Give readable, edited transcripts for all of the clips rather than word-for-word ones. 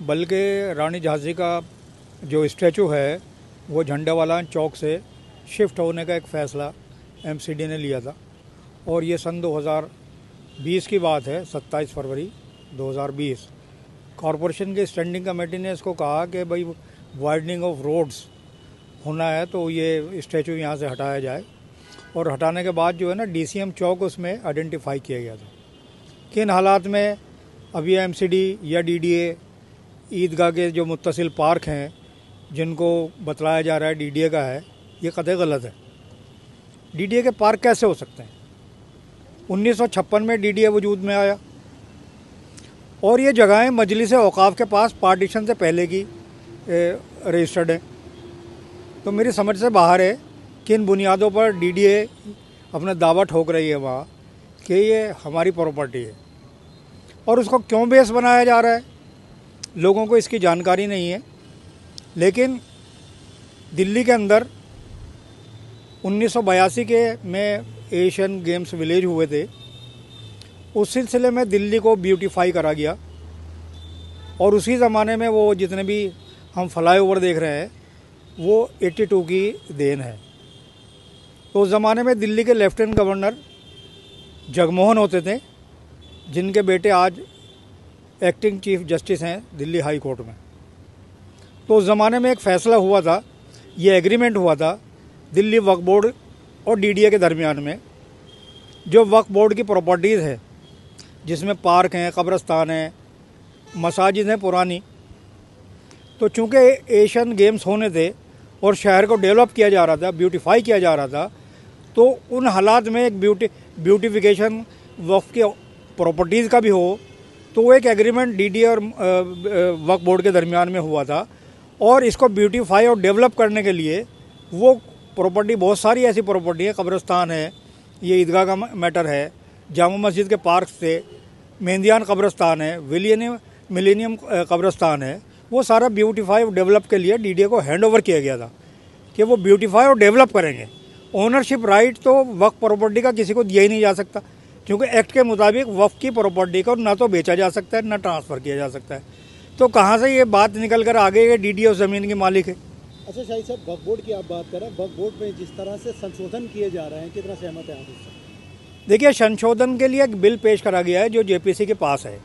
बल्कि रानी झांसी का जो स्टैचू है वो झंडेवाला चौक से शिफ्ट होने का एक फ़ैसला एमसीडी ने लिया था और ये सन 2020 की बात है, 27 फरवरी 2020। कॉरपोरेशन की स्टैंडिंग कमेटी ने इसको कहा कि भाई वाइडनिंग ऑफ रोड्स होना है तो ये स्टैचू यहाँ से हटाया जाए, और हटाने के बाद जो है ना डीसीएम चौक उसमें आइडेंटिफाई किया गया था। किन हालात में अब ये एमसीडी या डीडीए ईदगाह के जो मुत्तसिल पार्क हैं जिनको बतलाया जा रहा है डीडीए का है, ये कतई गलत है। डीडीए के पार्क कैसे हो सकते हैं? 1956 में डीडीए वजूद में आया और ये जगहें मजलिस औकाफ के पास पार्टीशन से पहले की रजिस्टर्ड है। तो मेरी समझ से बाहर है किन बुनियादों पर डीडीए अपना दावा ठोक रही है वहाँ कि ये हमारी प्रॉपर्टी है, और उसको क्यों बेस बनाया जा रहा है लोगों को इसकी जानकारी नहीं है। लेकिन दिल्ली के अंदर 1982 के में एशियन गेम्स विलेज हुए थे, उस सिलसिले में दिल्ली को ब्यूटीफाई करा गया और उसी ज़माने में वो जितने भी हम फ्लाईओवर देख रहे हैं वो 82 की देन है। तो उस ज़माने में दिल्ली के लेफ्टिनेंट गवर्नर जगमोहन होते थे, जिनके बेटे आज एक्टिंग चीफ जस्टिस हैं दिल्ली हाई कोर्ट में। तो उस ज़माने में एक फ़ैसला हुआ था, ये एग्रीमेंट हुआ था दिल्ली वक्फ बोर्ड और डीडीए के दरमियान में। जो वक्फ बोर्ड की प्रॉपर्टीज़ है जिसमें पार्क हैं, कब्रस्तान हैं, मसाजिद हैं पुरानी, तो चूँकि एशियन गेम्स होने थे और शहर को डेवलप किया जा रहा था, ब्यूटीफाई किया जा रहा था, तो उन हालात में एक ब्यूटिफिकेशन वक्फ के प्रॉपर्टीज़ का भी हो, तो वो एक एग्रीमेंट डीडीए और वक्फ बोर्ड के दरमियान में हुआ था। और इसको ब्यूटीफाई और डेवलप करने के लिए वो प्रॉपर्टी, बहुत सारी ऐसी प्रॉपर्टी है, कब्रस्तान है, ये ईदगाह का मैटर है, जामा मस्जिद के पार्क से मेहंदियान कब्रस्तान है, मिलेनियम कब्रस्तान है, वो सारा ब्यूटीफाई और डेवलप के लिए डीडीए को हैंड ओवर किया गया था कि वो ब्यूटीफाई और डेवलप करेंगे। ओनरशिप राइट तो वक्फ प्रॉपर्टी का किसी को दिया ही नहीं जा सकता, क्योंकि एक्ट के मुताबिक वक्फ की प्रॉपर्टी को ना तो बेचा जा सकता है ना ट्रांसफ़र किया जा सकता है। तो कहाँ से ये बात निकल कर आ गई कि डीडीए उस ज़मीन की मालिक है? अच्छा शाहिद साहब, वक्फ बोर्ड की आप बात करें, वक्फ बोर्ड में जिस तरह से संशोधन किए जा रहे हैं, कितना सहमत है आप इससे? देखिए, संशोधन के लिए एक बिल पेश करा गया है जो जेपीसी के पास है,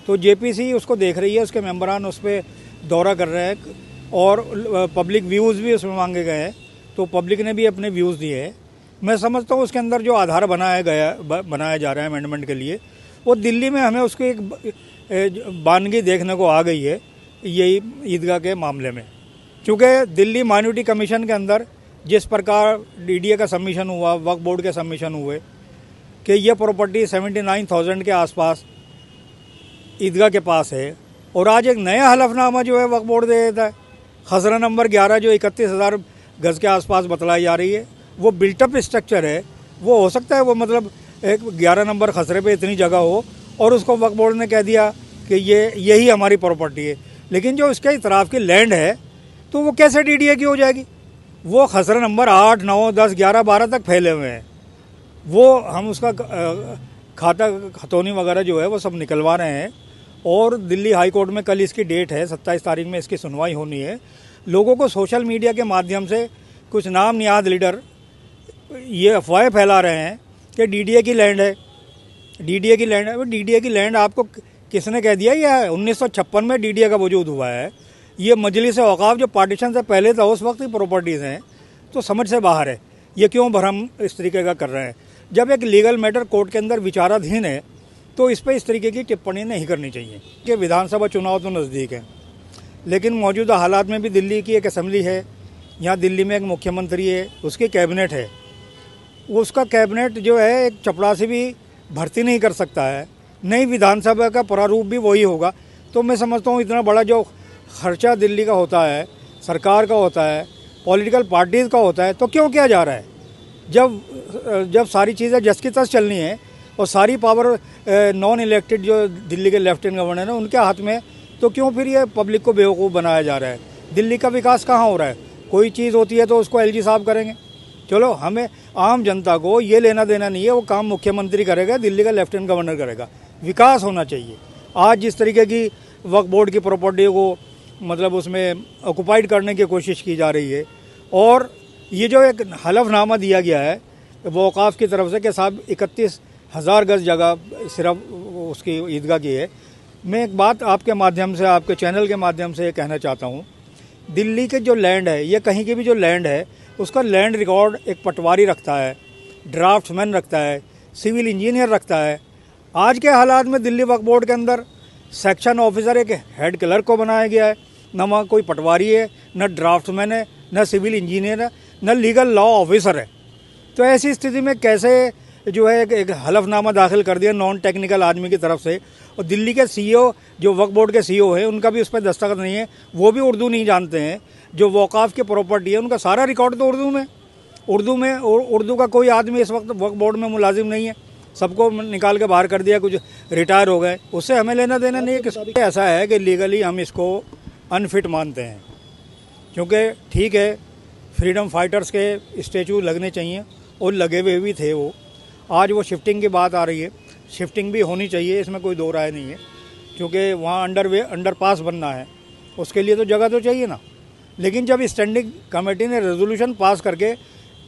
तो जेपीसी उसको देख रही है, उसके मेंबरान उस पर दौरा कर रहे हैं और पब्लिक व्यूज़ भी उसमें मांगे गए हैं, तो पब्लिक ने भी अपने व्यूज़ दिए हैं। मैं समझता हूँ उसके अंदर जो आधार बनाया जा रहा है अमेंडमेंट के लिए, वो दिल्ली में हमें उसकी एक बानगी देखने को आ गई है यही ईदगाह के मामले में। चूँकि दिल्ली माइनॉरिटी कमीशन के अंदर जिस प्रकार डीडीए का सबमिशन हुआ, वक्फ बोर्ड के सबमिशन हुए कि यह प्रॉपर्टी 79,000 के आसपास ईदगाह के पास है, और आज एक नया हलफनामा जो है वक्फ बोर्ड दे देता है, खसरा नंबर 11 जो 31,000 गज़ के आसपास बतलाई जा रही है, वो बिल्टअप स्ट्रक्चर है। वो हो सकता है वो मतलब एक 11 नंबर खसरे पे इतनी जगह हो और उसको वक्फ बोर्ड ने कह दिया कि यही हमारी प्रॉपर्टी है, लेकिन जो इसके इतराफ़ की लैंड है तो वो कैसे डीडीए की हो जाएगी? वो खसरा नंबर 8, 9, 10, 11, 12 तक फैले हुए हैं। वो हम उसका खाता खतौनी वगैरह जो है वो सब निकलवा रहे हैं, और दिल्ली हाई कोर्ट में कल इसकी डेट है, 27 तारीख में इसकी सुनवाई होनी है। लोगों को सोशल मीडिया के माध्यम से कुछ नाम नियाद लीडर ये अफवाहें फैला रहे हैं कि डीडीए की लैंड है, डीडीए की लैंड है। डीडीए की लैंड आपको किसने कह दिया? यह 1956 में डीडीए का वजूद हुआ है। ये मजलिस औकाफ जो पार्टीशन से पहले था उस वक्त की प्रॉपर्टीज़ हैं, तो समझ से बाहर है। ये क्यों भरम इस तरीके का कर रहे हैं? जब एक लीगल मैटर कोर्ट के अंदर विचाराधीन है तो इस पर इस तरीके की टिप्पणी नहीं करनी चाहिए कि विधानसभा चुनाव तो नज़दीक है, लेकिन मौजूदा हालात में भी दिल्ली की एक असेंबली है, यहाँ दिल्ली में एक मुख्यमंत्री है, उसकी कैबिनेट है, उसका कैबिनेट जो है एक चपड़ासी भी भर्ती नहीं कर सकता है, नई विधानसभा का प्रारूप भी वही होगा। तो मैं समझता हूँ इतना बड़ा जो खर्चा दिल्ली का होता है, सरकार का होता है, पॉलिटिकल पार्टीज़ का होता है, तो क्यों किया जा रहा है? जब सारी चीज़ें जस की तस चलनी है और सारी पावर नॉन इलेक्टेड जो दिल्ली के लेफ्टिनेंट गवर्नर हैं उनके हाथ में, तो क्यों फिर ये पब्लिक को बेवकूफ़ बनाया जा रहा है? दिल्ली का विकास कहाँ हो रहा है? कोई चीज़ होती है तो उसको एलजी साहब करेंगे। चलो, हमें आम जनता को ये लेना देना नहीं है, वो काम मुख्यमंत्री करेगा, दिल्ली का लेफ्टिनेंट गवर्नर करेगा। विकास होना चाहिए। आज जिस तरीके की वक्फ बोर्ड की प्रॉपर्टी को मतलब उसमें ऑक्युपाइड करने की कोशिश की जा रही है। और ये जो एक हलफनामा दिया गया है वो औकाफ की तरफ से कि साहब 31,000 गज जगह सिर्फ उसकी ईदगाह की है। मैं एक बात आपके माध्यम से, आपके चैनल के माध्यम से ये कहना चाहता हूँ, दिल्ली के जो लैंड है या कहीं की भी जो लैंड है उसका लैंड रिकॉर्ड एक पटवारी रखता है, ड्राफ्ट्समैन रखता है, सिविल इंजीनियर रखता है। आज के हालात में दिल्ली वक्फ बोर्ड के अंदर सेक्शन ऑफिसर एक हेड क्लर्क को बनाया गया है, न वहाँ कोई पटवारी है, न ड्राफ्ट्समैन है, न सिविल इंजीनियर है, न लीगल लॉ ऑफिसर है। तो ऐसी स्थिति में कैसे जो है एक हलफनामा दाखिल कर दिया नॉन टेक्निकल आदमी की तरफ से। और दिल्ली के सीईओ जो वक्फ बोर्ड के सीईओ हैं उनका भी उस पर दस्तखत नहीं है, वो भी उर्दू नहीं जानते हैं। जो वौकाफ की प्रॉपर्टी है उनका सारा रिकॉर्ड तो उर्दू में उर्दू का कोई आदमी इस वक्त वक्फ बोर्ड में मुलाजिम नहीं है, सबको निकाल के बाहर कर दिया, कुछ रिटायर हो गए, उससे हमें लेना देना नहीं है। किस ऐसा है कि लीगली हम इसको अनफिट मानते हैं, क्योंकि ठीक है फ्रीडम फाइटर्स के स्टैचू लगने चाहिए और लगे हुए भी थे वो। आज वो शिफ्टिंग की बात आ रही है, शिफ्टिंग भी होनी चाहिए, इसमें कोई दो राय नहीं है, क्योंकि वहाँ अंडरपास बनना है, उसके लिए तो जगह तो चाहिए ना। लेकिन जब स्टैंडिंग कमेटी ने रेजोल्यूशन पास करके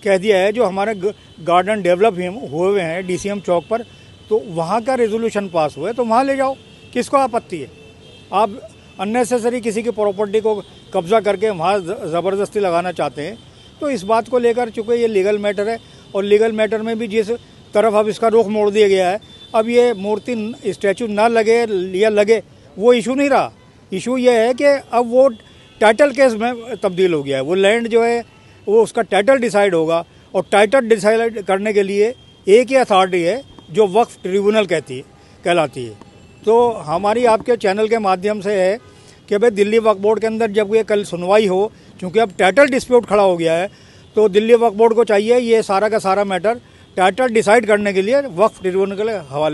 कह दिया है जो हमारे गार्डन डेवलप हुए हैं डीसीएम चौक पर, तो वहाँ का रेजोल्यूशन पास हुआ है तो वहाँ ले जाओ, किसको आपत्ति है। आप अननेसेसरी किसी की प्रॉपर्टी को कब्जा करके वहाँ ज़बरदस्ती लगाना चाहते हैं। तो इस बात को लेकर चूँकि ये लीगल मैटर है और लीगल मैटर में भी जिस तरफ अब इसका रुख मोड़ दिया गया है, अब ये मूर्ति स्टैचू ना लगे या लगे वो इशू नहीं रहा। इशू ये है कि अब वो टाइटल केस में तब्दील हो गया है। वो लैंड जो है वो उसका टाइटल डिसाइड होगा, और टाइटल डिसाइड करने के लिए एक ही अथॉरिटी है जो वक्फ ट्रिब्यूनल कहलाती है। तो हमारी आपके चैनल के माध्यम से है कि भाई दिल्ली वक्फ बोर्ड के अंदर जब ये कल सुनवाई हो, क्योंकि अब टाइटल डिस्प्यूट खड़ा हो गया है, तो दिल्ली वक्फ बोर्ड को चाहिए ये सारा का सारा मैटर टाइटल डिसाइड करने के लिए वक्फ ट्रिब्यूनल के हवाले